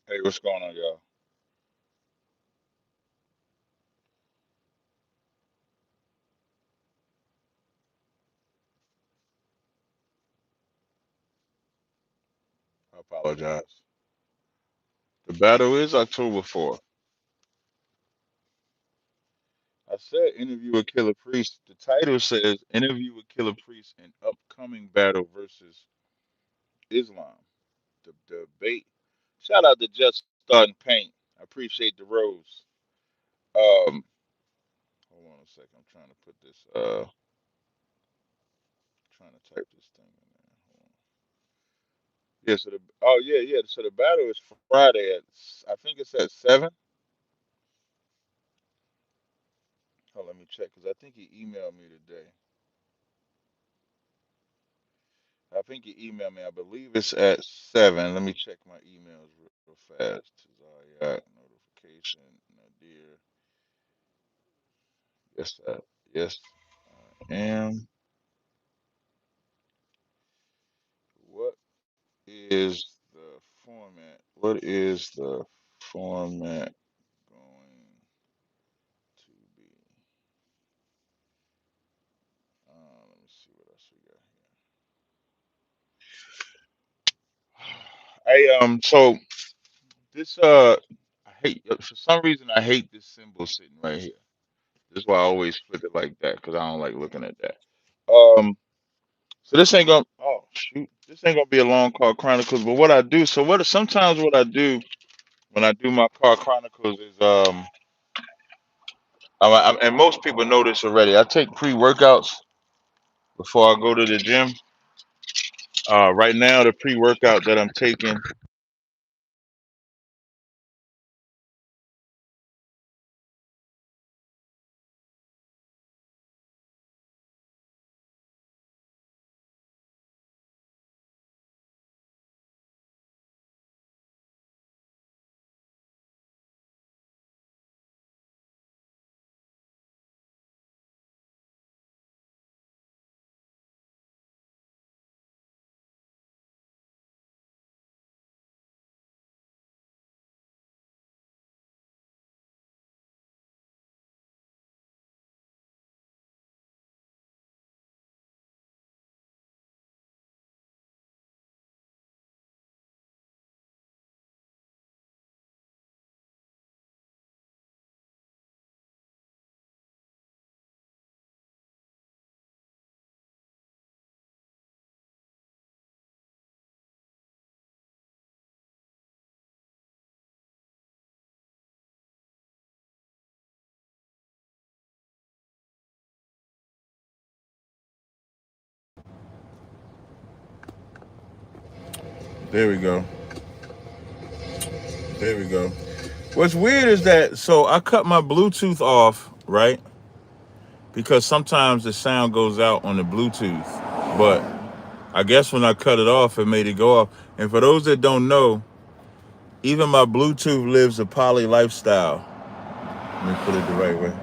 Hey, what's going on, y'all? I apologize. The battle is October 4th. I said interview with Killer Priest. The title says interview with Killer Priest in upcoming battle versus Islam. The debate. Shout out to Just Starting Paint. I appreciate the rose. Um, hold on a second. I'm trying to put this. Trying to type this thing in there. Hold on. Yeah. So the. Oh yeah, yeah. So the battle is Friday at. I think it's at 7. Oh, let me check because I think he emailed me today. I think he emailed me. I believe it's at 7. Let me check my emails real fast. Tazaryach notification. Nadir. Yes, yes, I am. What is the format? What is the format going to be? Let me see what else we got here. So this I hate for some reason I hate this symbol sitting right here. This is why I always flip it like that because I don't like looking at that. Um, so this ain't gonna. Oh shoot, this ain't gonna be a long car chronicles. But what I do, so what sometimes what I do when I do my car chronicles is and most people know this already. I take pre workouts before I go to the gym. Right now the pre workout that I'm taking. There we go. There we go. What's weird is that so I cut my Bluetooth off, right? Because sometimes the sound goes out on the Bluetooth. But I guess when I cut it off, it made it go off. And for those that don't know, even my Bluetooth lives a poly lifestyle. Let me put it the right way.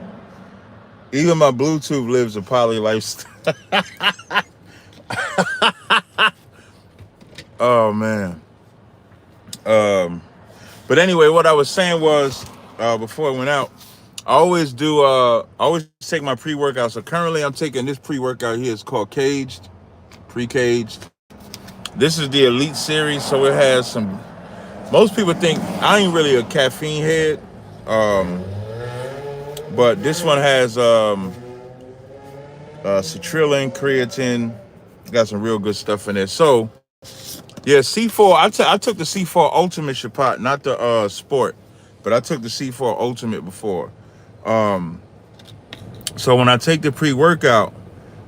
Even my Bluetooth lives a poly lifestyle. Oh man. Um, but anyway, what I was saying was before I went out, I always take my pre-workout. So currently I'm taking this pre-workout here. It's called Caged, pre-caged. This is the Elite series, so it has some. Most people think I ain't really a caffeine head, um, but this one has citrulline, creatine, got some real good stuff in there. So yeah, C4. I took the C4 Ultimate Shapat, not the Sport, but I took the C4 Ultimate before. Um, so when I take the pre-workout,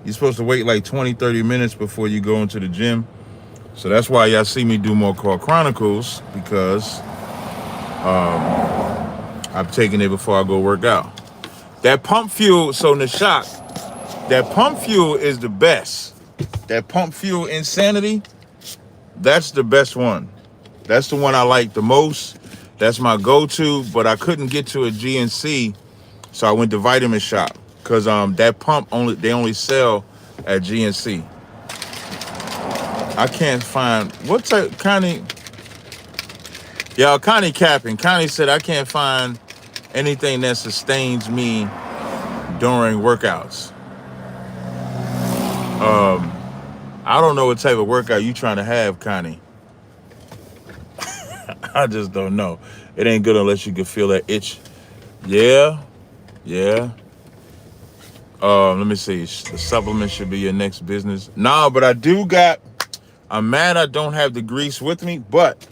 you're supposed to wait like 20, 30 minutes before you go into the gym. So that's why y'all see me do more Car Chronicles because I'm taking it before I go work out. That pump fuel, so Nashak, that pump fuel is the best. That pump fuel Insanity, that's the best one. That's the one I like the most. That's my go-to, but I couldn't get to a GNC, so I went to Vitamin Shop because that pump they only sell at GNC. I can't find what type kind of. Y'all, Connie capping. Connie said, I can't find anything that sustains me during workouts. I don't know what type of workout you trying to have, Connie. I just don't know. It ain't good unless you can feel that itch. Yeah. Let me see. The supplement should be your next business. Nah, but I'm mad I don't have the grease with me, but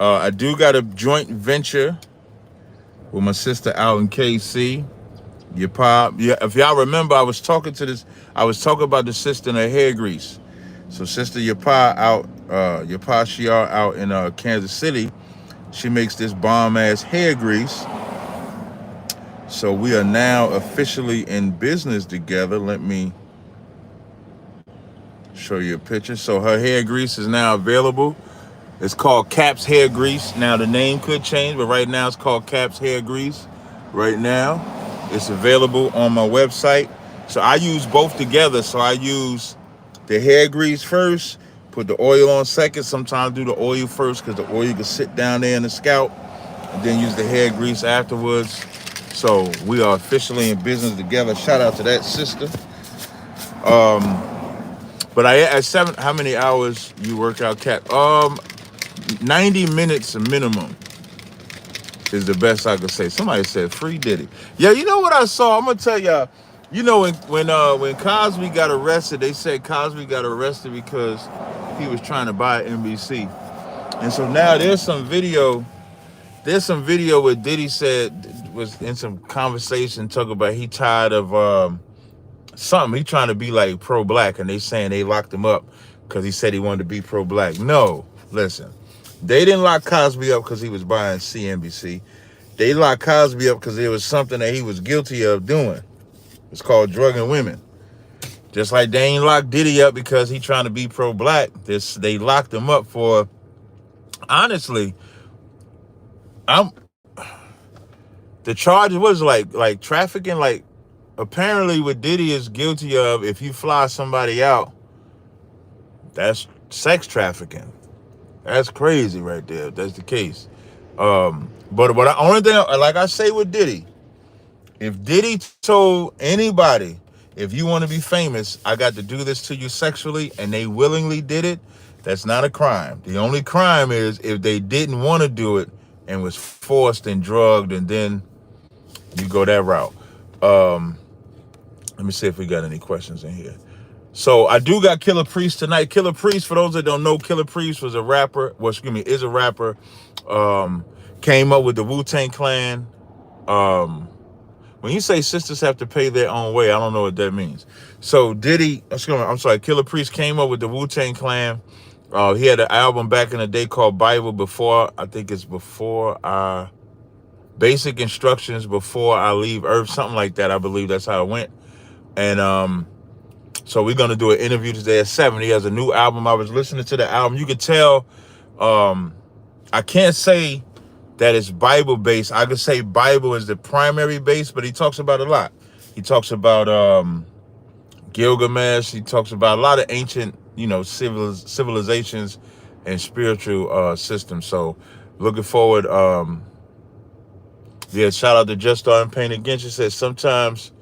I do got a joint venture with my sister out in KC. Your pop. Yeah, if y'all remember, I was talking about the sister and her hair grease. So sister Yapa Shiar out in Kansas City, she makes this bomb ass hair grease. So we are now officially in business together. Let me show you a picture. So her hair grease is now available. It's called Cap's Hair Grease. Now the name could change, but right now it's called Cap's Hair Grease. Right now, it's available on my website. So I use both together. So I use the hair grease first, put the oil on second. Sometimes do the oil first because the oil can sit down there in the scalp, and then use the hair grease afterwards. So we are officially in business together. Shout out to that sister. But at 7, how many hours you work out, Cap? 90 minutes minimum is the best I could say. Somebody said free Diddy. Yeah, you know what I saw? I'm gonna tell y'all. You know when Cosby got arrested, they said Cosby got arrested because he was trying to buy NBC. And so now there's some video where Diddy said was in some conversation talking about he tired of something. He trying to be like pro-black, and they saying they locked him up because he said he wanted to be pro-black. No, listen. They didn't lock Cosby up because he was buying CNBC. They locked Cosby up because it was something that he was guilty of doing. It's called drugging women. Just like they ain't locked Diddy up because he trying to be pro-black. They locked him up for, honestly, the charge was like trafficking. Like apparently what Diddy is guilty of, if you fly somebody out, that's sex trafficking. That's crazy right there, if that's the case. But only thing, like I say with Diddy, if Diddy told anybody, if you want to be famous, I got to do this to you sexually, and they willingly did it, that's not a crime. The only crime is if they didn't want to do it and was forced and drugged, and then you go that route. Let me see if we got any questions in here. So I do got Killah Priest tonight. Killah Priest, for those that don't know, Killah Priest was a rapper. Is a rapper. Came up with the Wu-Tang Clan. When you say sisters have to pay their own way, I don't know what that means. So Killah Priest came up with the Wu-Tang Clan. He had an album back in the day called Bible Before Our Basic Instructions Before I Leave Earth, something like that. I believe that's how it went. And so we're gonna do an interview today at 7. He has a new album. I was listening to the album. You could tell. I can't say that it's Bible based. I could say Bible is the primary base, but he talks about a lot. He talks about Gilgamesh. He talks about a lot of ancient, civilizations and spiritual systems. So looking forward. Shout out to Just Starting Pain Again. She said sometimes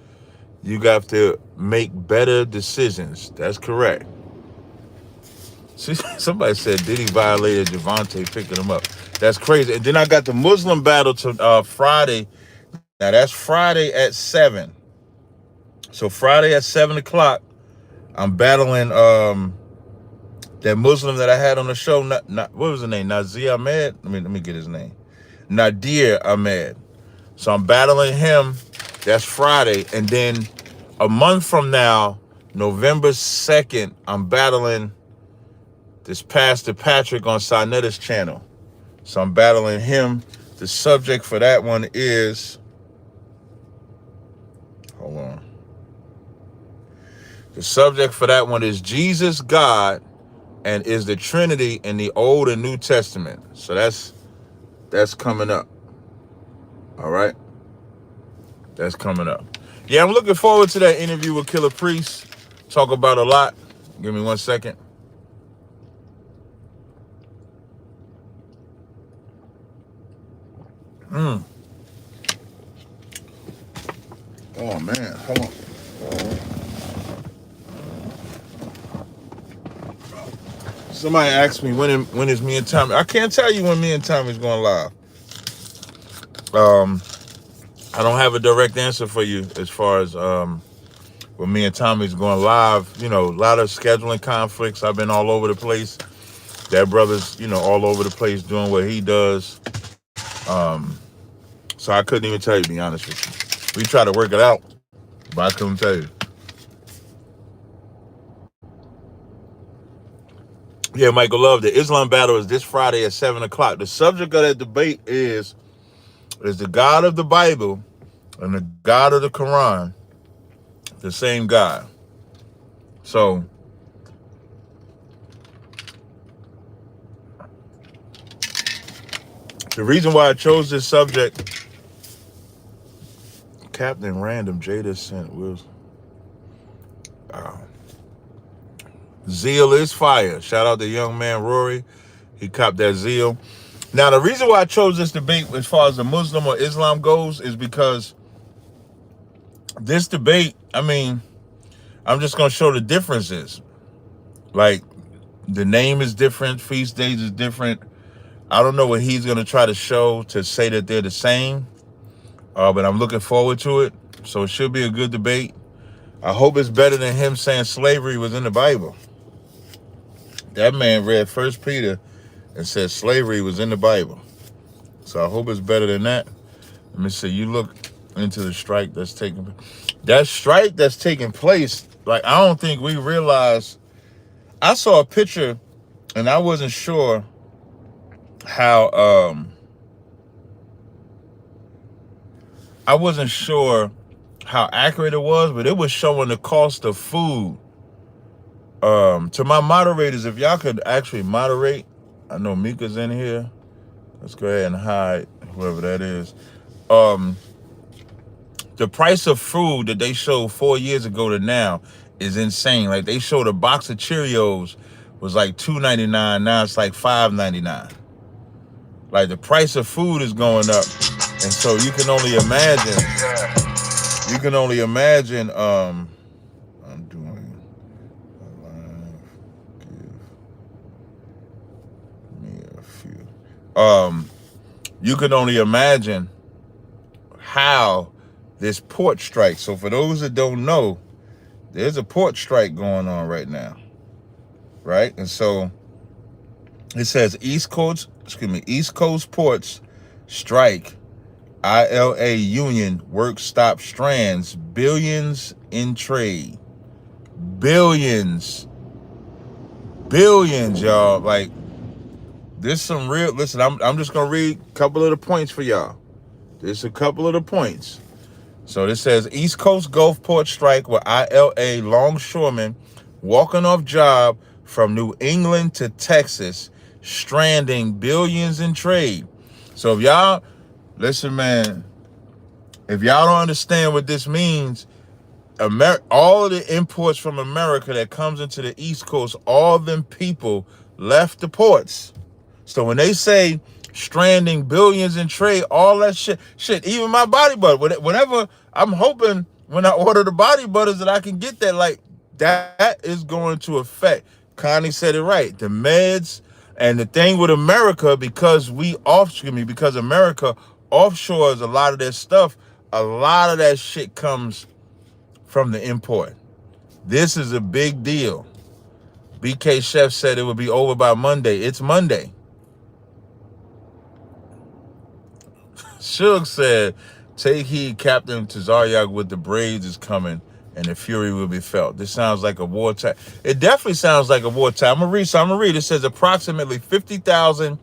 you got to make better decisions. That's correct. See, somebody said Diddy violated Javante picking him up. That's crazy. And then I got the Muslim battle to Friday. Now that's Friday at 7. So Friday at 7 o'clock, I'm battling that Muslim that I had on the show. What was his name? Nazir Ahmed. Let me get his name. Nadir Ahmed. So I'm battling him. That's Friday. And then a month from now, November 2nd, I'm battling this Pastor Patrick on Sanetta's channel. So I'm battling him. The subject for that one is, hold on. The subject for that one is Jesus, God, and is the Trinity in the Old and New Testament. So that's coming up. All right. That's coming up. Yeah, I'm looking forward to that interview with Killah Priest. Talk about a lot. Give me 1 second. Oh man, hold on. Somebody asked me when is me and Tommy. I can't tell you when me and Tommy's going live. I don't have a direct answer for you as far as when me and Tommy's going live. You know, a lot of scheduling conflicts. I've been all over the place. That brother's, all over the place doing what he does. So I couldn't even tell you, to be honest with you. We try to work it out, but I couldn't tell you. Yeah, Michael Love, the Islam battle is this Friday at 7 o'clock. The subject of that debate is the God of the Bible and the God of the Quran the same God? So the reason why I chose this subject, Captain Random Jada sent Wilson. Zeal is fire. Shout out to young man Rory. He copped that zeal. Now, the reason why I chose this debate as far as the Muslim or Islam goes is because this debate, I'm just going to show the differences. Like, the name is different. Feast days is different. I don't know what he's going to try to show to say that they're the same. But I'm looking forward to it. So it should be a good debate. I hope it's better than him saying slavery was in the Bible. That man read 1 Peter and said slavery was in the Bible. So I hope it's better than that. Let me see. You look into the strike that's taking place. That strike that's taking place, like, I don't think we realize. I saw a picture and I wasn't sure how accurate it was, but it was showing the cost of food. To my moderators, if y'all could actually moderate, I know Mika's in here. Let's go ahead and hide whoever that is. The price of food that they showed 4 years ago to now is insane. Like, they showed a box of Cheerios was like $2.99. Now it's like $5.99. Like, the price of food is going up. And so you can only imagine, I'm doing a live, give me a few. You can only imagine how this port strike. So for those that don't know, there's a port strike going on right now, right? And so it says East Coast ports strike. ILA union work stop strands billions in trade. Billions, y'all. Like, there's some real. Listen, I'm just gonna read a couple of the points for y'all. There's a couple of the points. So this says East Coast Gulf port strike with ILA longshoremen walking off job from New England to Texas, stranding billions in trade. So if y'all, listen, man, if y'all don't understand what this means, all of the imports from America that comes into the East Coast, all of them people left the ports. So when they say stranding billions in trade, all that shit, even my body butter, whenever I'm hoping when I order the body butters that I can get that, like, that is going to affect. Connie said it right. The meds and the thing with America, because America offshores a lot of their stuff, a lot of that shit comes from the import. This is a big deal. BK Chef said it would be over by Monday. It's Monday. Suge said, take heed, Captain Tazaryach with the braids is coming and the fury will be felt. This sounds like a wartime. It definitely sounds like a wartime. I'm going to read. It says approximately 50,000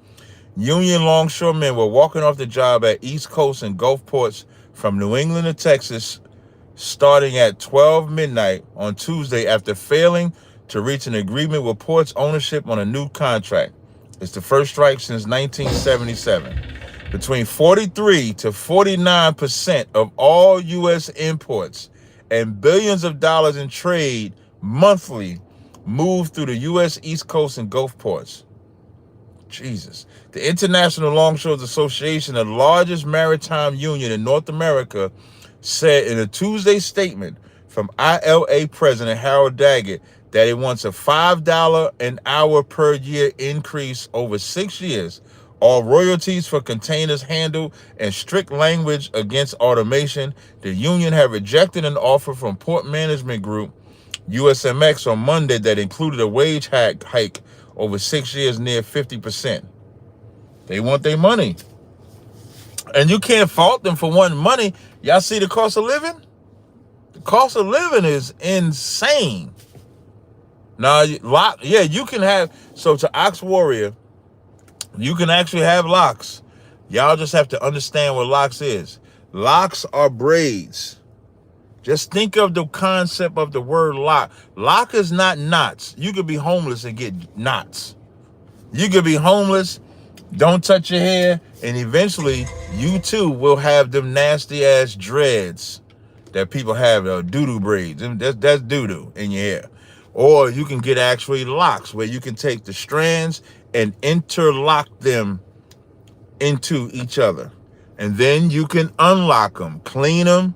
Union longshoremen were walking off the job at East Coast and Gulf ports from New England to Texas starting at 12 midnight on Tuesday after failing to reach an agreement with ports ownership on a new contract. It's the first strike since 1977. Between 43 to 49% of all U.S. imports and billions of dollars in trade monthly move through the U.S. East Coast and Gulf ports. Jesus. The International Longshoremen's Association, the largest maritime union in North America, said in a Tuesday statement from ILA President Harold Daggett that it wants a $5 an hour per year increase over 6 years, all royalties for containers handled, and strict language against automation. The union had rejected an offer from Port Management Group, USMX, on Monday that included a wage hike over 6 years near 50%. They want their money. And you can't fault them for wanting money. Y'all see the cost of living? The cost of living is insane. Now, you can have, so to Ox Warrior, you can actually have locks. Y'all just have to understand what locks is. Locks are braids. Just think of the concept of the word lock. Lock is not knots. You could be homeless and get knots. You could be homeless, don't touch your hair, and eventually you too will have them nasty ass dreads that people have, doo-doo braids. That's doo-doo in your hair. Or you can get actually locks where you can take the strands and interlock them into each other. And then you can unlock them, clean them,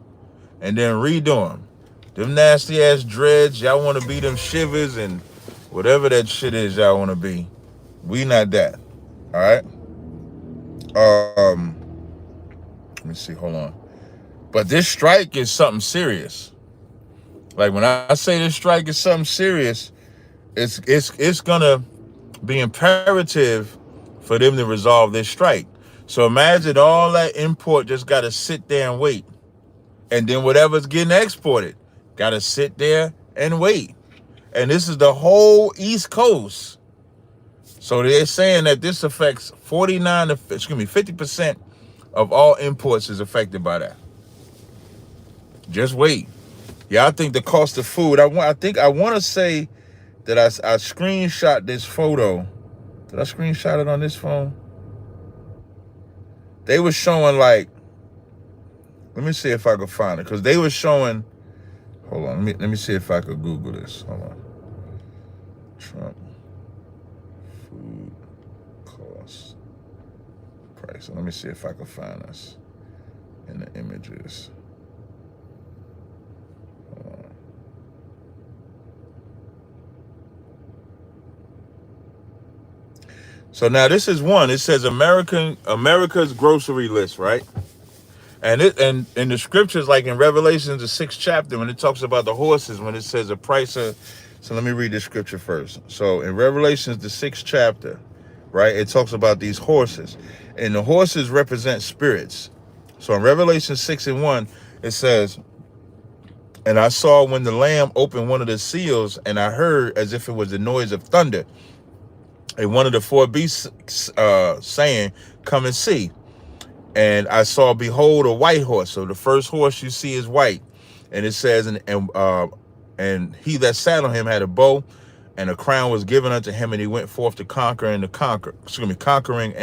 and then redo them. Them nasty ass dreads, y'all want to be them shivers and whatever that shit is y'all want to be. We not that. All right? Let me see, hold on. But this strike is something serious. Like when I say this strike is something serious, it's gonna be imperative for them to resolve this strike. So imagine all that import just gotta sit there and wait. And then whatever's getting exported gotta sit there and wait. And this is the whole East Coast. So they're saying that this affects 50% of all imports is affected by that. Just wait. Yeah, I think the cost of food. I want to say that I screenshot this photo. Did I screenshot it on this phone? They were showing like. Let me see if I could find it, because they were showing. Hold on. Let me see if I could Google this. Hold on. Trump food cost price. Let me see if I can find this in the images. So now this is one. It says America's grocery list, right? And in the scriptures, like in Revelations, the 6th chapter, when it talks about the horses, when it says a price of. So let me read the scripture first. So in Revelations, the 6th chapter, right, it talks about these horses, and the horses represent spirits. So in Revelation 6:1, it says, "And I saw when the Lamb opened one of the seals, and I heard as if it was the noise of thunder. And one of the 4 beasts saying, 'Come and see.' And I saw, behold, a white horse." So the first horse you see is white. And it says, and he that sat on him had a bow, and a crown was given unto him, and he went forth to conquering and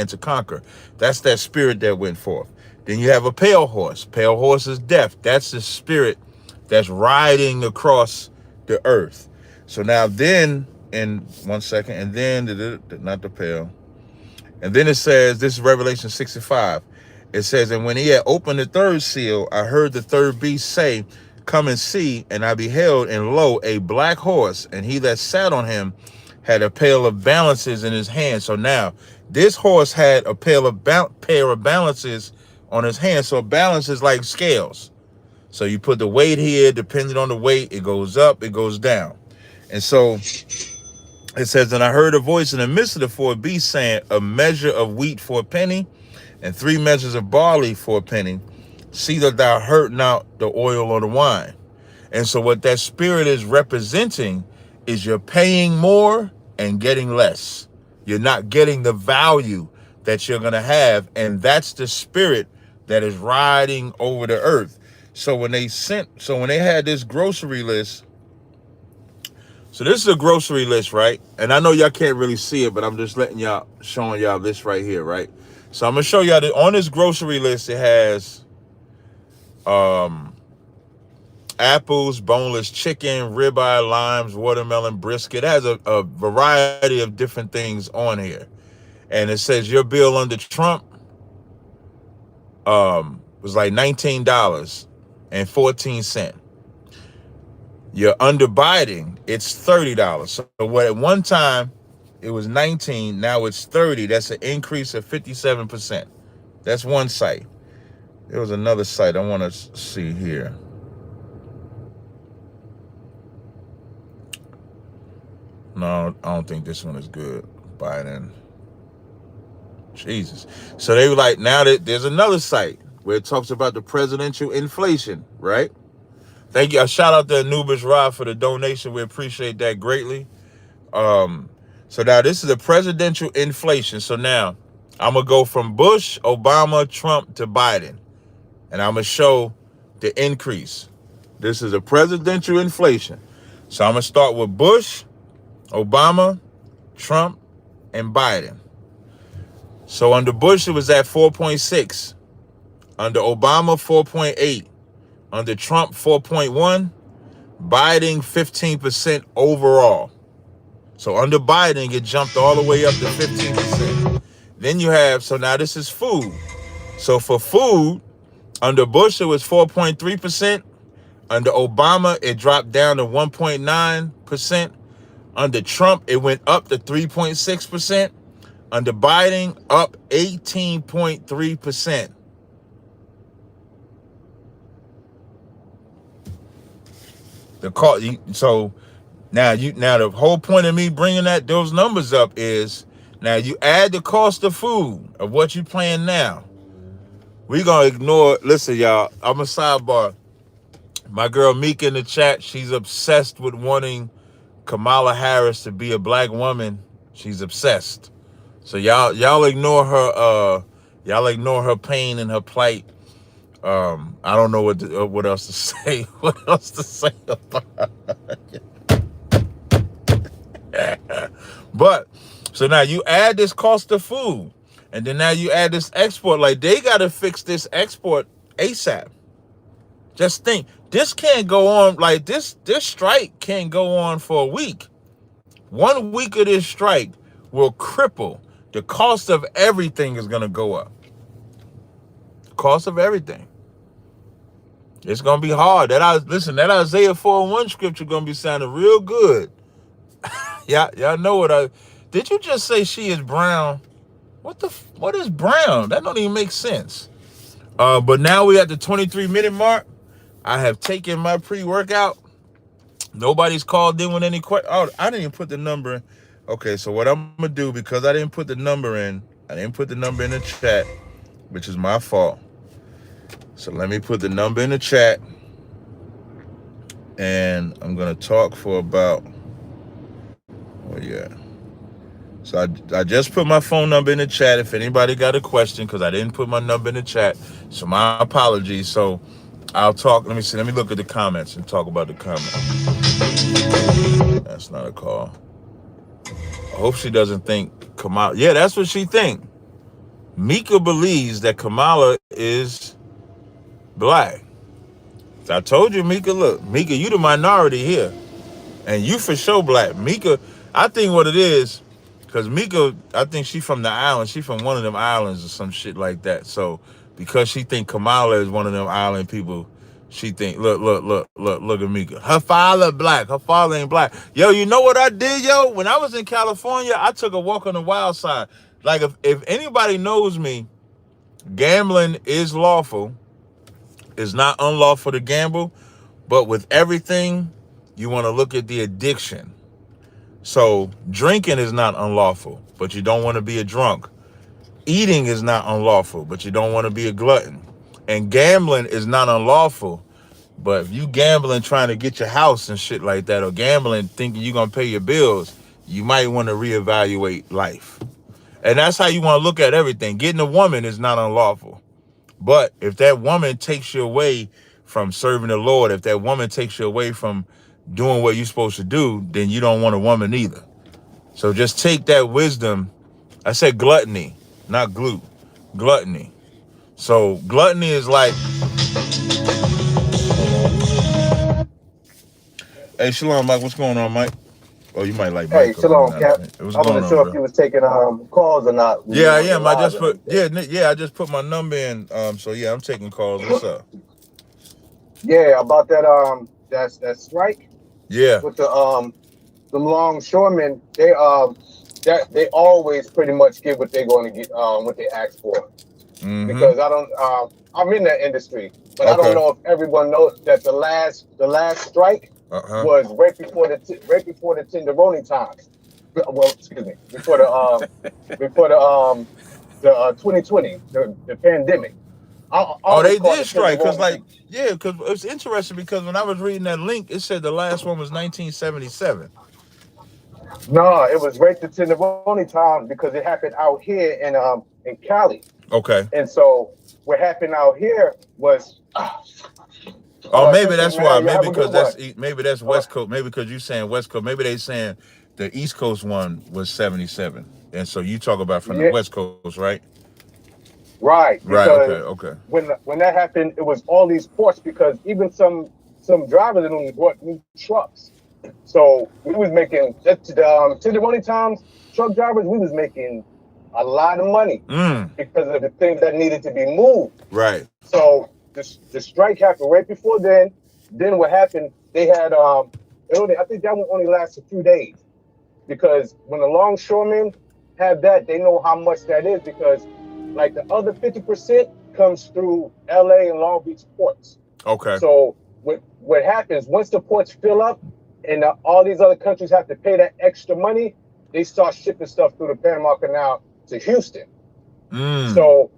to conquer. That's that spirit that went forth. Then you have a pale horse. Pale horse is death. That's the spirit that's riding across the earth. So now then, in 1 second, and then, not the pale. And then it says, this is Revelation 65. It says, "And when he had opened the 3rd seal, I heard the 3rd beast say, 'Come and see.' And I beheld, and lo, a black horse, and he that sat on him had a pair of balances in his hand." So now, this horse had a pair of balances on his hand. So a balance is like scales. So you put the weight here, depending on the weight, it goes up, it goes down. And so it says, "And I heard a voice in the midst of the 4 beasts saying, 'A measure of wheat for a penny, and 3 measures of barley for a penny. See that thou hurt not the oil or the wine.'" And so what that spirit is representing is you're paying more and getting less. You're not getting the value that you're going to have. And that's the spirit that is riding over the earth. So when they had this grocery list, so this is a grocery list, right? And I know y'all can't really see it, but I'm just showing y'all this right here, right? So I'm going to show y'all that on this grocery list, it has apples, boneless chicken, ribeye, limes, watermelon, brisket. It has a variety of different things on here. and it says your bill under Trump was like $19.14. You're under Biden, it's $30. So what at one time it was 19, now it's 30. That's an increase of 57%. That's one site. There was another site I want to see here. No, I don't think this one is good. Biden. Jesus. So they were like, now that there's another site where it talks about the presidential inflation, right? Thank you. I shout out to Anubis Rod for the donation. We appreciate that greatly. So now this is the presidential inflation. So now I'm going to go from Bush, Obama, Trump to Biden. And I'm going to show the increase. This is a presidential inflation. So I'm going to start with Bush, Obama, Trump, and Biden. So under Bush, it was at 4.6. Under Obama, 4.8. Under Trump, 4.1. Biden, 15% overall. So under Biden, it jumped all the way up to 15%. Then you have, so now this is food. So for food, under Bush, it was 4.3%. Under Obama, it dropped down to 1.9%. Under Trump, it went up to 3.6%. Under Biden, up 18.3%. So now the whole point of me bringing those numbers up is now you add the cost of food of what you paying now. We gonna ignore. Listen, y'all. I'm a sidebar. My girl Mika in the chat, she's obsessed with wanting Kamala Harris to be a black woman. She's obsessed. So y'all ignore her. Y'all ignore her pain and her plight. I don't know what else to say. What else to say about it? But so now you add this cost of food, and then now you add this export. Like they gotta fix this export ASAP. Just think, this can't go on like this. This strike can't go on for a week. 1 week of this strike will cripple. The cost of everything is gonna go up. Cost of everything. It's gonna be hard. That Isaiah 4:1 scripture gonna be sounding real good. Y'all know what did you just say she is brown? What is brown? That don't even make sense. But now we at the 23-minute mark. I have taken my pre-workout. Nobody's called in with any questions. Oh, I didn't even put the number in. Okay, so what I'm gonna do, because I didn't put the number in the chat, which is my fault. So let me put the number in the chat, and I'm gonna talk for about. Oh yeah. So I just put my phone number in the chat if anybody got a question, because I didn't put my number in the chat. So my apologies. So I'll talk. Let me see. Let me look at the comments and talk about the comments. That's not a call. I hope she doesn't think Kamala. Yeah, that's what she think. Mika believes that Kamala is black. I told you, Mika, look, Mika, you the minority here. And you for sure black. Mika, I think what it is, because Mika, I think she from the island. She from one of them islands or some shit like that. So because she think Kamala is one of them island people, she think, look at Mika. Her father black. Her father ain't black. Yo, you know what I did, yo? When I was in California, I took a walk on the wild side. Like, if anybody knows me, gambling is lawful. It's not unlawful to gamble. But with everything, you want to look at the addiction. So drinking is not unlawful, but you don't want to be a drunk. Eating is not unlawful, but you don't want to be a glutton. And gambling is not unlawful, but if you gambling trying to get your house and shit like that, or gambling thinking you're going to pay your bills, you might want to reevaluate life. And that's how you want to look at everything. Getting a woman is not unlawful. But if that woman takes you away from serving the Lord, if that woman takes you away from doing what you're supposed to do, then you don't want a woman either. So just take that wisdom. I said gluttony, not glute. Gluttony. So gluttony is like, hey, Shalom, Mike. What's going on, Mike? Oh, you might like Hey, Michael. Let me Shalom, not. Cap. What's I going wasn't on, sure if bro? you was taking calls or not when Yeah, you I on your am. I live just and put everything. I just put my number in. So yeah, I'm taking calls. What's up? Yeah, about that strike Yeah. with the longshoremen. They always pretty much get what they're going to get what they ask for, Mm-hmm. because I don't I'm in that industry, but I don't Okay. know if everyone knows that the last strike Uh-huh. was right before the tenderoni times. Well, excuse me, before the 2020, the pandemic. I Oh, always they call it did the strike because, tenderoni. like, yeah, because it's interesting because when I was reading that link, it said the last one was 1977. No, it was right the tenderoni time because it happened out here in Cali. Okay. And so what happened out here was, Oh, maybe thank you, that's why. man. You Maybe have a good because one. maybe that's All right. West Coast. Maybe because you saying West Coast. Maybe they saying the East Coast one was 77, and so you talk about from the Yeah, West Coast, right? right. Right. Okay. Because Okay. when that happened, it was all these ports because even some drivers in them bought new trucks. So we was making tenderoni times. Truck drivers, we was making a lot of money Mm. because of the things that needed to be moved. Right. So the strike happened right before then. Then what happened? They had I think that one only lasted a few days because when the longshoremen have that, they know how much that is because like the other 50% comes through LA and Long Beach ports. Okay. So what happens once the ports fill up and all these other countries have to pay that extra money, they start shipping stuff through the Panama Canal to Houston. Mm. So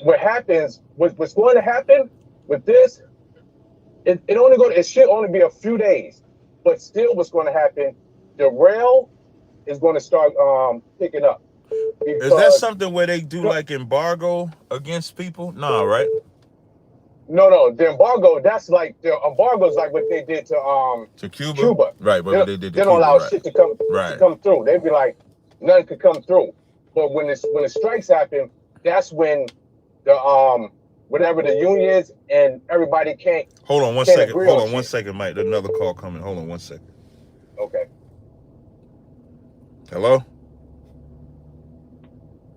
what happens, what's going to happen with this, it should only be a few days, but still what's going to happen, the rail is going to start picking up Is that because something where they do like embargo against people? Nah, right? no, the embargo, that's like the embargo is like what they did To Cuba? Cuba. Right, They, what they did to they don't Cuba, allow right. shit to Right. come through. They'd be like, nothing could come through. But when the strikes happen, that's when the whatever the union is and everybody Hold on one can't second. agree Hold on on one shit. second, Mike. There's another call coming. Hold on one second. Okay. Hello?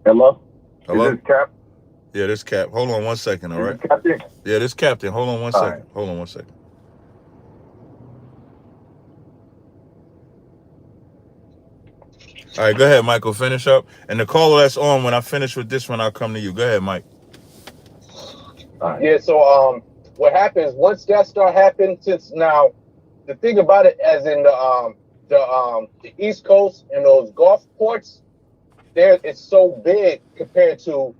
Hello? Is Hello? this Cap? Yeah, this Cap. Hold on one second, all Is right? this Captain? Yeah, this Captain. Hold on one All right. second. Hold on one second. All right, go ahead, Michael. Finish up. And the caller that's on, when I finish with this one, I'll come to you. Go ahead, Mike. All right. Yeah, so what happens once that start happening, since now the thing about it as in the East Coast and those Gulf ports, there it's so big compared to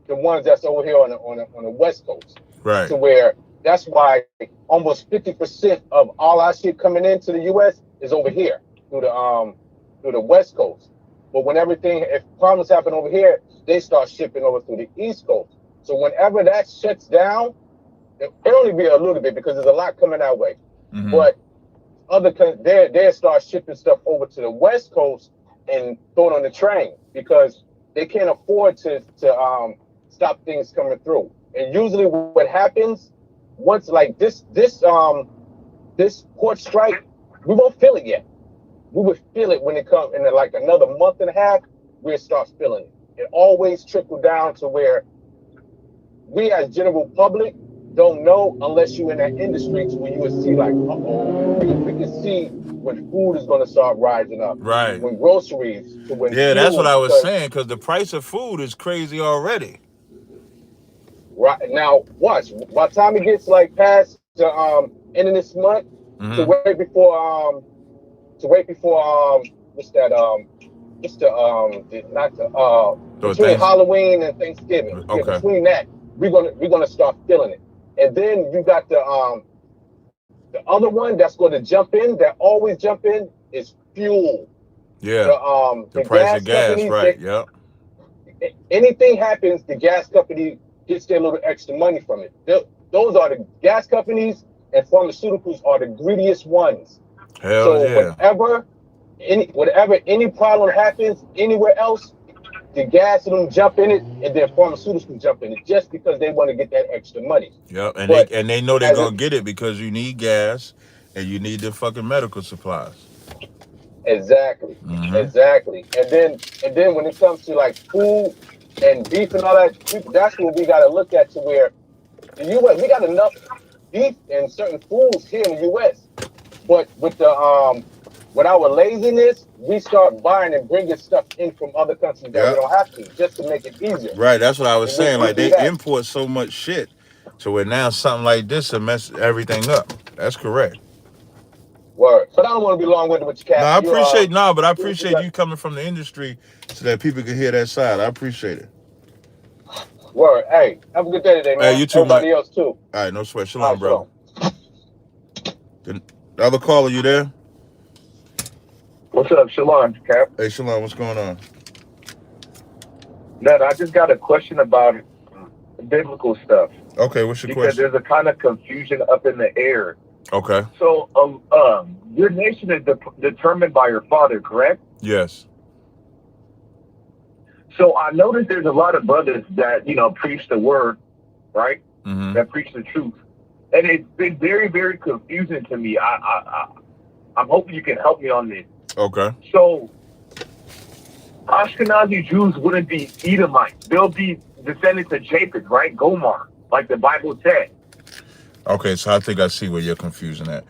the ones that's over here on the West Coast, Right. to where that's why almost 50% of all our shit coming into the U.S. is over here through the West Coast. But when if problems happen over here, they start shipping over through the East Coast. So whenever that shuts down, it only be a little bit because there's a lot coming our way. Mm-hmm. But they start shipping stuff over to the West Coast and throw it on the train because they can't afford to stop things coming through. And usually, what happens once like this port strike, we won't feel it yet. We would feel it when it comes in like another month and a half. We'll start feeling it. It always trickle down to where we as general public don't know unless you're in that industry to where you would see like, we can see when food is going to start rising up, Right. when groceries, to when Yeah, that's what fuel, I was because saying, because the price of food is crazy already. right now, watch, by the time it gets like past the end of this month to Mm-hmm. wait before what's that what's not the So between things. Halloween and Thanksgiving. Yeah, Okay. between that, we're gonna start feeling it. And then you got the other one that's going to jump in, that always jump in, is fuel. Yeah. The The price of gas gas, companies, right. Yep. anything happens, the gas company gets their little extra money from it. Those are the gas companies, and pharmaceuticals are the greediest ones. Hell So yeah. whatever any problem happens anywhere else, the gas of them jump in it, and then pharmaceuticals jump in it just because they want to get that extra money. Yep. And they But and they know they're as gonna it get it because you need gas and you need the fucking medical supplies. Exactly, Mm-hmm. exactly. And then when it comes to like food and beef and all that, that's what we got to look at to where the U.S. we got enough beef and certain foods here in the U.S. But with our laziness, we start buying and bringing stuff in from other countries that we Yeah. don't have to, just to make it easier. Right. That's what I was And we, saying. we Like do they that. import so much shit, so where now something like this will mess everything up. That's correct. Word. But I don't want to be long-winded with you, No, Cap. I appreciate but I You appreciate got you coming from the industry so that people can hear that side. I appreciate it. word. Hey, have a good day today, Hey, man. you too, Mike. Everybody else too. All right, no sweat. All Shalom, right, brother. shalom. The other caller, you there? What's up, Shalom, Cap? Hey, Shalom, what's going on? Ned, I just got a question about biblical stuff Okay, what's your because question? there's a kind of confusion up in the air. Okay. So, your nation is determined by your father, correct? Yes. So I noticed there's a lot of brothers that preach the word, right? Mm-hmm. That preach the truth, and it's been very, very confusing to me. I'm hoping you can help me on this. Okay. So, Ashkenazi Jews wouldn't be Edomites; they'll be descendants of Japheth, right? Gomar, like the Bible said. Okay, so I think I see where you're confusing at.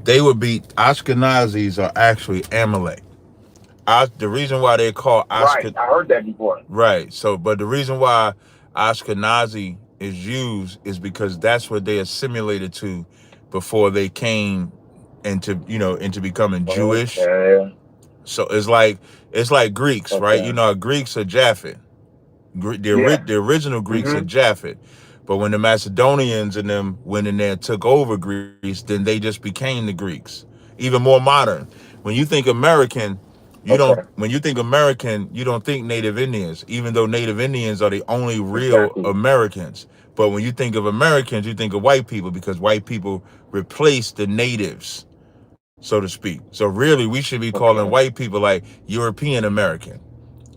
They would be Ashkenazis are actually Amalek. The reason why they call Right, Ashken I heard that before. right. So, but the reason why Ashkenazi is used is because that's what they assimilated to before they came into becoming Jewish. Okay. So it's like Greeks, right? Okay. Greeks are Japhet. Yeah. The original Greeks are Mm-hmm. Japhet. But when the Macedonians and them went in there and took over Greece, then they just became the Greeks. Even more modern. When you think American, Okay. when you think American, you don't think Native Indians, even though Native Indians are the only real Exactly. Americans. But when you think of Americans, you think of white people because white people replaced the natives, so to speak. So really, we should be calling Okay. white people like European American.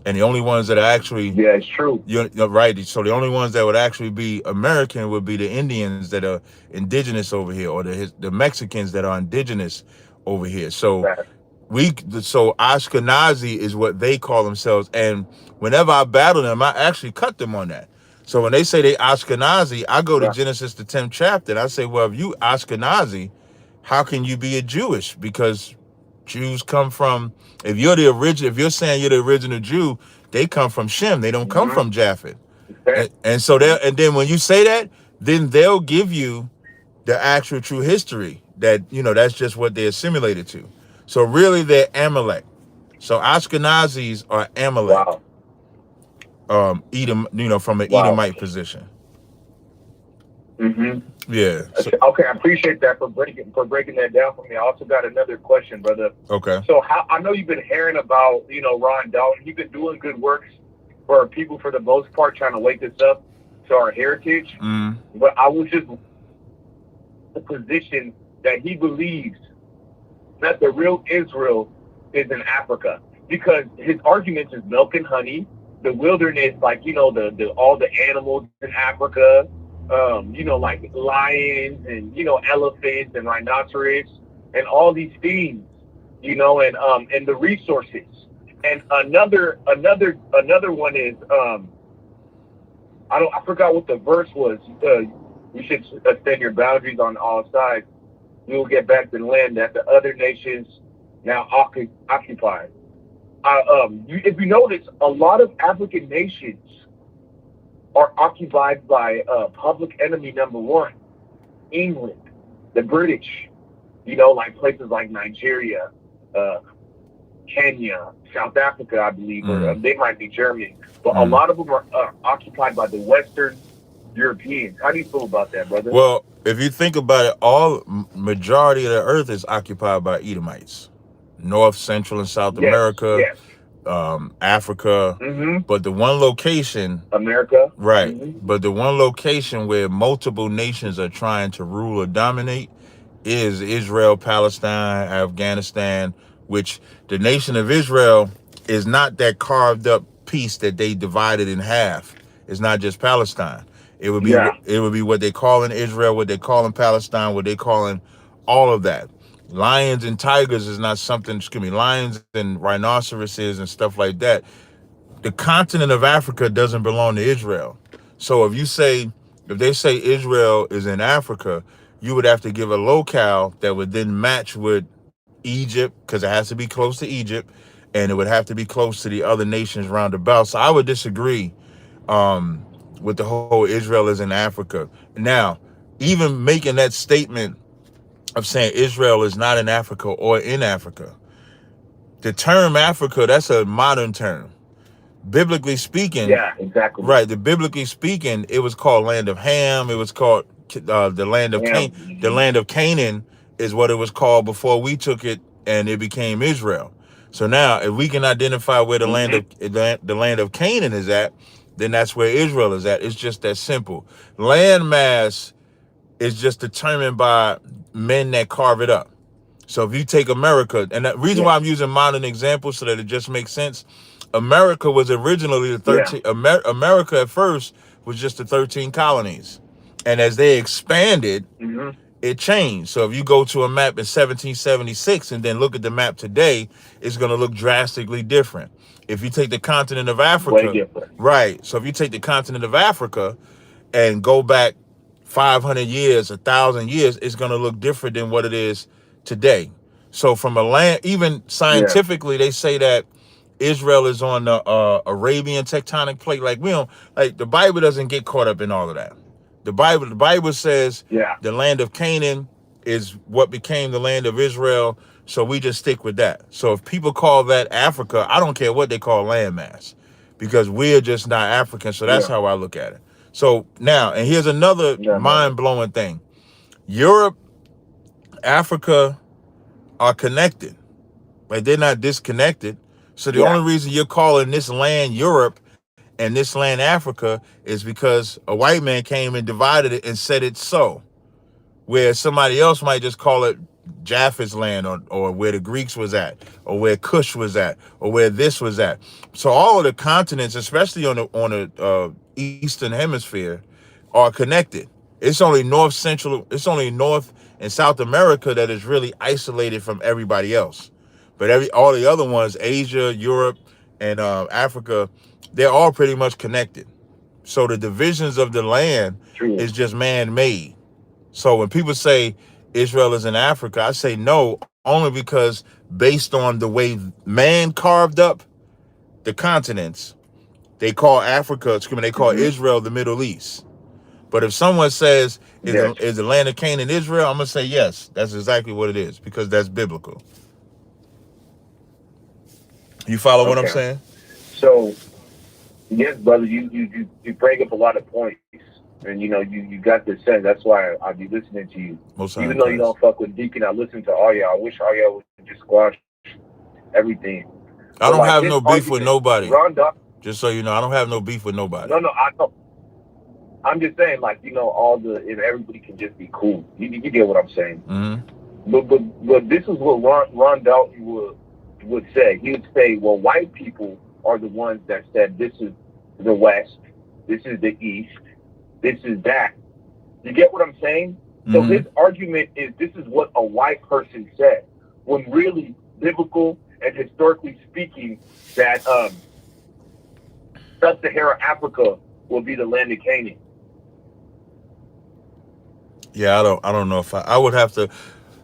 And the only ones that are actually Yeah, it's true. right. So the only ones that would actually be American would be the Indians that are indigenous over here, or the Mexicans that are indigenous over here. So Fact. Ashkenazi is what they call themselves. And whenever I battle them, I actually cut them on that. So when they say they Ashkenazi, I go to Right. Genesis the 10th chapter and I say, well, if you Ashkenazi, how can you be a Jewish? Because Jews come from, if you're saying you're the original Jew, they come from Shem. They don't come Mm-hmm. from Japhet. Fact. And so and then when you say that, then they'll give you the actual true history that, that's just what they assimilated to. So really they're Amalek. So Ashkenazis are Amalek. Wow. Edom, from an Wow. Edomite position. Mm-hmm. Yeah. So, Okay, I appreciate that for breaking that down for me. I also got another question, brother. okay. So how I know you've been hearing about, Ron Dalton. He's been doing good works for people for the most part, trying to wake us up to our heritage. Mm. But I was just the position that he believes that the real Israel is in Africa, because his argument is milk and honey, the wilderness, like the all the animals in Africa, like lions and elephants and rhinoceros and all these things, and the resources. And another one is I forgot what the verse was. You should extend your boundaries on all sides. We will get back to the land that the other nations now occupy. If you notice, a lot of African nations are occupied by public enemy number one, England, the British. Like places like Nigeria, Kenya, South Africa, I believe, or they might be Germany. But a lot of them are occupied by the Western Europeans. How do you feel about that, brother? Well, if you think about it, majority of the earth is occupied by Edomites. North, Central, and South America, Yes. Africa. Mm-hmm. But the one location, America. right, Mm-hmm. but the one location where multiple nations are trying to rule or dominate is Israel, Palestine, Afghanistan, which the nation of Israel is not that carved up piece that they divided in half. It's not just Palestine. It would be what they call in Israel, what they call in Palestine, what they call in all of that. Lions and tigers is not something, excuse me, lions and rhinoceroses and stuff like that. The continent of Africa doesn't belong to Israel. So if they say Israel is in Africa, you would have to give a locale that would then match with Egypt, because it has to be close to Egypt, and it would have to be close to the other nations round about. So I would disagree with the whole Israel is in Africa. Now, even making that statement of saying Israel is not in Africa or in Africa, the term Africa, that's a modern term. Biblically speaking, Yeah, exactly. right? The biblically speaking, it was called land of Ham. It was called the land of Yeah. Canaan. The land of Canaan is what it was called before we took it, and it became Israel. So now, if we can identify where the land of Canaan is at, then that's where Israel is at. It's just that simple. Land mass is just determined by men that carve it up. So if you take America, and the reason why I'm using modern examples so that it just makes sense, America was originally the 13. America at first was just the 13 colonies, and as they expanded, it changed. So if you go to a map in 1776 and then look at the map today, it's going to look drastically different. If you take the continent of Africa, right? So if you take the continent of Africa and go back 500 years, 1,000 years, it's going to look different than what it is today. So from a land, even scientifically, they say that Israel is on the Arabian tectonic plate. Like the Bible doesn't get caught up in all of that. The Bible says the land of Canaan is what became the land of Israel. So we just stick with that. So if people call that Africa, I don't care what they call landmass, because we're just not African. So that's how I look at it. So now, and here's another mind-blowing thing. Europe, Africa are connected. Like, they're not disconnected. So the only reason you're calling this land Europe and this land Africa is because a white man came and divided it and said it's so. Where somebody else might just call it Japheth's land, or where the Greeks was at, or where Cush was at, or where this was at. So all of the continents, especially on the Eastern Hemisphere, are connected. It's only North and South America that is really isolated from everybody else. But all the other ones, Asia, Europe, and Africa, they're all pretty much connected. So the divisions of the land is just man-made. So when people say Israel is in Africa, I say no, only because based on the way man carved up the continents, they call Israel the Middle East. But if someone says, is the land of Canaan Israel, I'm going to say yes, that's exactly what it is, because that's biblical. You follow what I'm saying? So, yes, brother, you bring up a lot of points. And, you got this sense. That's why I'll be listening to you. Even though you don't fuck with Deacon, I listen to all y'all. I wish all y'all would just squash everything. I don't have no beef with nobody. Just so you know, I don't have no beef with nobody. No, I don't. I'm just saying, if everybody can just be cool. You get what I'm saying? Mm-hmm. But this is what Ron Dalton would say. He would say, well, white people are the ones that said this is the West, this is the East, this is that. You get what I'm saying? Mm-hmm. So his argument is this is what a white person said, when really, biblical and historically speaking, that Sub-Saharan Africa will be the land of Canaan. Yeah, I don't know if I would have to,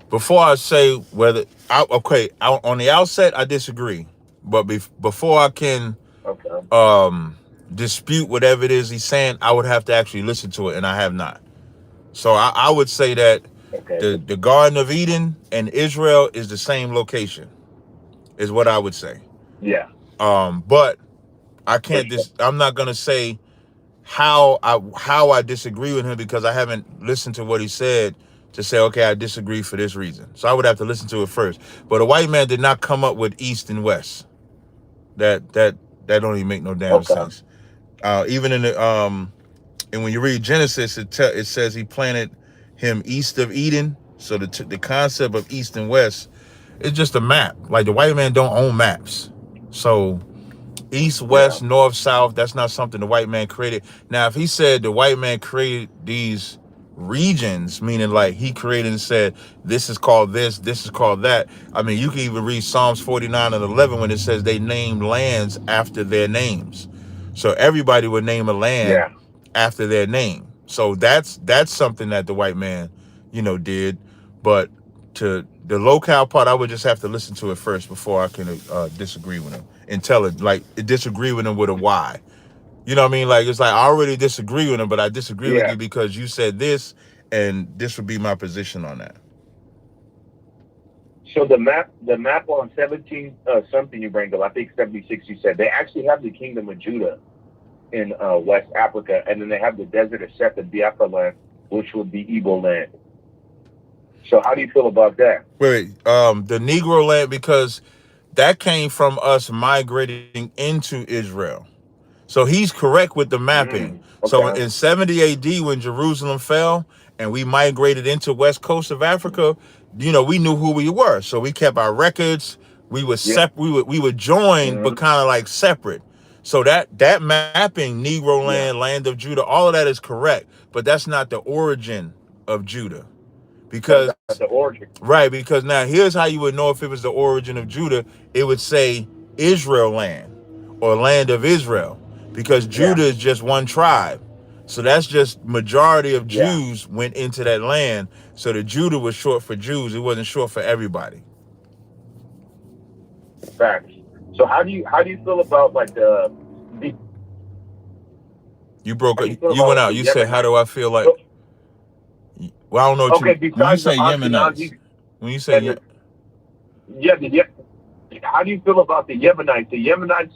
before I say whether on the outset I disagree, but before I can dispute whatever it is he's saying, I would have to actually listen to it, and I have not. So I would say that the Garden of Eden and Israel is the same location, is what I would say. Yeah. But I can't. I'm not gonna say how I disagree with him, because I haven't listened to what he said to say, okay, I disagree for this reason. So I would have to listen to it first. But a white man did not come up with East and West. That don't even make no damn sense. Even in the and when you read Genesis, it says he planted him east of Eden. So the concept of East and West is just a map. Like, the white man don't own maps. So East, West, North, South, that's not something the white man created. Now, if he said the white man created these regions, meaning like he created and said, this is called this is called that. I mean, you can even read Psalms 49 and 11 when it says they named lands after their names. So everybody would name a land Yeah. after their name. So that's something that the white man, did. But to the locale part, I would just have to listen to it first before I can disagree with him and tell it, like, disagree with him with a why. You know what I mean? Like, it's like, I already disagree with him, but I disagree with Yeah. you because you said this, and this would be my position on that. So the map on 17 something you bring up, I think 76 you said, they actually have the Kingdom of Judah in West Africa, and then they have the desert of Seth and Biafra land, which would be Igbo land. So how do you feel about that? Wait, the Negro land, because that came from us migrating into Israel. So he's correct with the mapping. Okay. So in 70 AD, when Jerusalem fell and we migrated into west coast of Africa, we knew who we were. So we kept our records. We were we were joined, but kind of like separate. So that mapping, Negro land, land of Judah, all of that is correct, but that's not the origin of Judah. Because that's the origin. Right, because now here's how you would know if it was the origin of Judah. It would say Israel land or land of Israel, because Judah is just one tribe. So that's just majority of Jews went into that land. So the Judah was short for Jews. It wasn't short for everybody. Facts. So how do you feel about like the You broke it. You went out. You said, how do I feel like? Well, I don't know what when you say Yemenites. When you say how do you feel about the Yemenites? The Yemenites,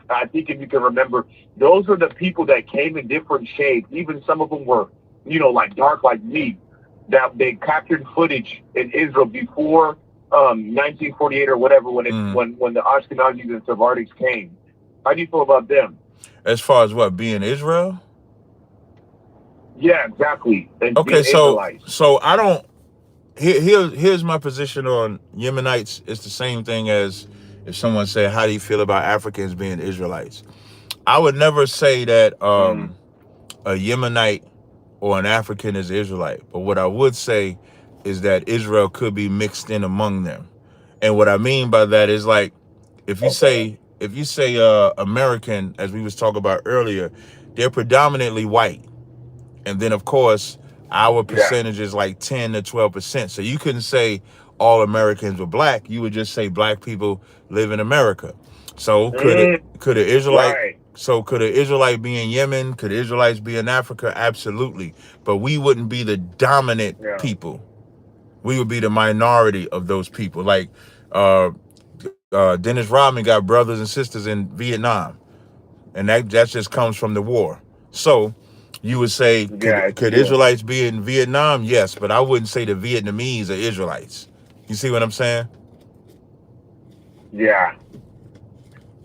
I think if you can remember, those are the people that came in different shades. Even some of them were, like dark like me. That they captured footage in Israel before 1948 or whatever, when the Ashkenazis and Sephardics came. How do you feel about them? As far as what, being Israel? Yeah, exactly. And okay, so I don't. Here's my position on Yemenites. It's the same thing as if someone said, how do you feel about Africans being Israelites? I would never say that a Yemenite or an African is Israelite. But what I would say is that Israel could be mixed in among them. And what I mean by that is, like, if you say American, as we was talking about earlier, they're predominantly white. And then, of course, our percentage is like 10 to 12%. So you couldn't say all Americans were black. You would just say black people live in America. So could an Israelite? So could an Israelite be in Yemen? Could Israelites be in Africa? Absolutely. But we wouldn't be the dominant people. We would be the minority of those people. Like Dennis Rodman got brothers and sisters in Vietnam, and that just comes from the war. So you would say, could Israelites be in Vietnam? Yes, but I wouldn't say the Vietnamese are Israelites. You see what I'm saying? Yeah.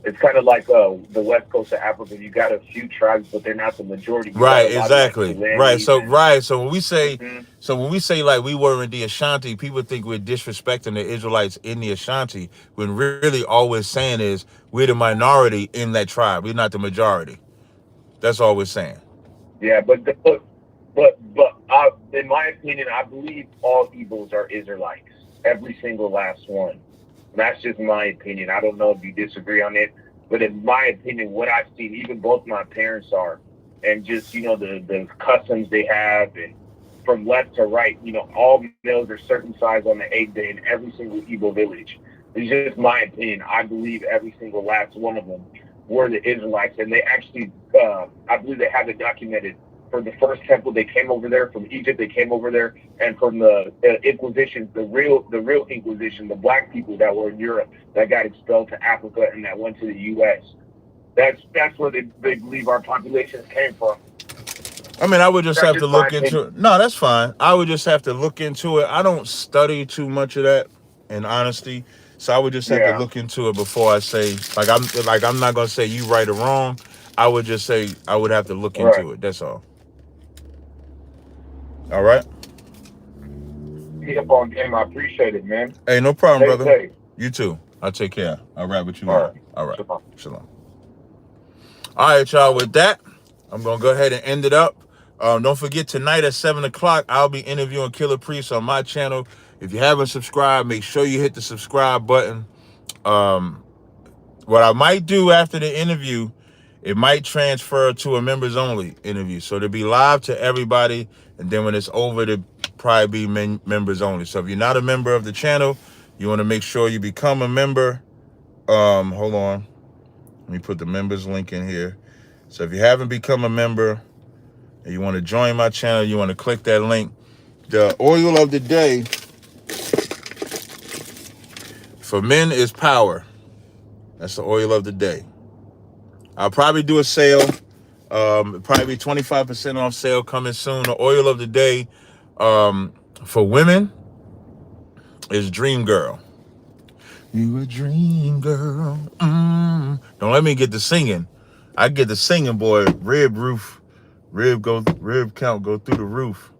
It's kind of like the west coast of Africa. You got a few tribes, but they're not the majority. Right, exactly. Right. So when we say like we were in the Ashanti, people think we're disrespecting the Israelites in the Ashanti, when really all we're saying is we're the minority in that tribe. We're not the majority. That's all we're saying. Yeah, but in my opinion, I believe all Igbos are Israelites. Every single last one. That's just my opinion. I don't know if you disagree on it, but in my opinion, what I've seen, even both my parents are, and just, the customs they have, and from left to right, all males are circumcised on the 8th day in every single Igbo village. It's just my opinion. I believe every single last one of them were the Israelites, and they actually, I believe they have it documented. For the first temple, they came over there. From Egypt, they came over there, and from the Inquisition, the real Inquisition, the black people that were in Europe that got expelled to Africa and that went to the U.S. That's where they believe our populations came from. I mean, I would just have to look into it. No, that's fine. I would just have to look into it. I don't study too much of that, in honesty. So I would just have to look into it before I say, I'm not gonna say you right or wrong. I would just say I would have to look into it. That's all. All right. Keep up on game. I appreciate it, man. Hey, no problem, brother. Safe. You too. I'll take care. I'll ride with you. All right. Shalom. All right, y'all. With that, I'm gonna go ahead and end it up. Don't forget, tonight at 7 o'clock, I'll be interviewing Killah Priest on my channel. If you haven't subscribed, make sure you hit the subscribe button. What I might do after the interview, it might transfer to a members only interview. So it'll be live to everybody. And then when it's over, it'll probably be members only. So if you're not a member of the channel, you want to make sure you become a member. Hold on. Let me put the members link in here. So if you haven't become a member and you want to join my channel, you want to click that link. The oil of the day for men is power. That's the oil of the day. I'll probably do a sale. Probably be 25% off sale coming soon. The oil of the day for women is Dream Girl. You a dream girl. Don't let me get the singing. I get the singing, boy. Rib count go through the roof.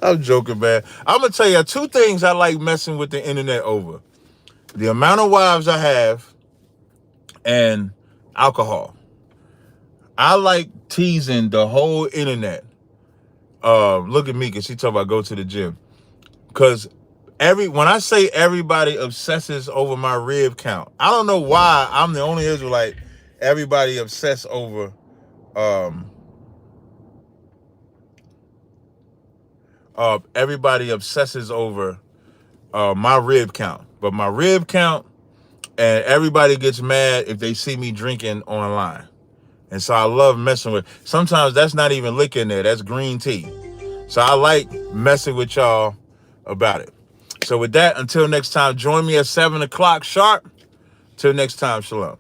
I'm joking, man. I'm gonna tell you 2 things I like messing with the internet over: the amount of wives I have and alcohol. I like teasing the whole internet. Look at me, because she talking about go to the gym. Because when I say everybody obsesses over my rib count, I don't know why I'm the only Israelite everybody obsess over everybody obsesses over my rib count. But my rib count, and everybody gets mad if they see me drinking online. And so I love messing with. Sometimes that's not even liquor in there. That's green tea. So I like messing with y'all about it. So with that, until next time, join me at 7 o'clock sharp. Till next time, shalom.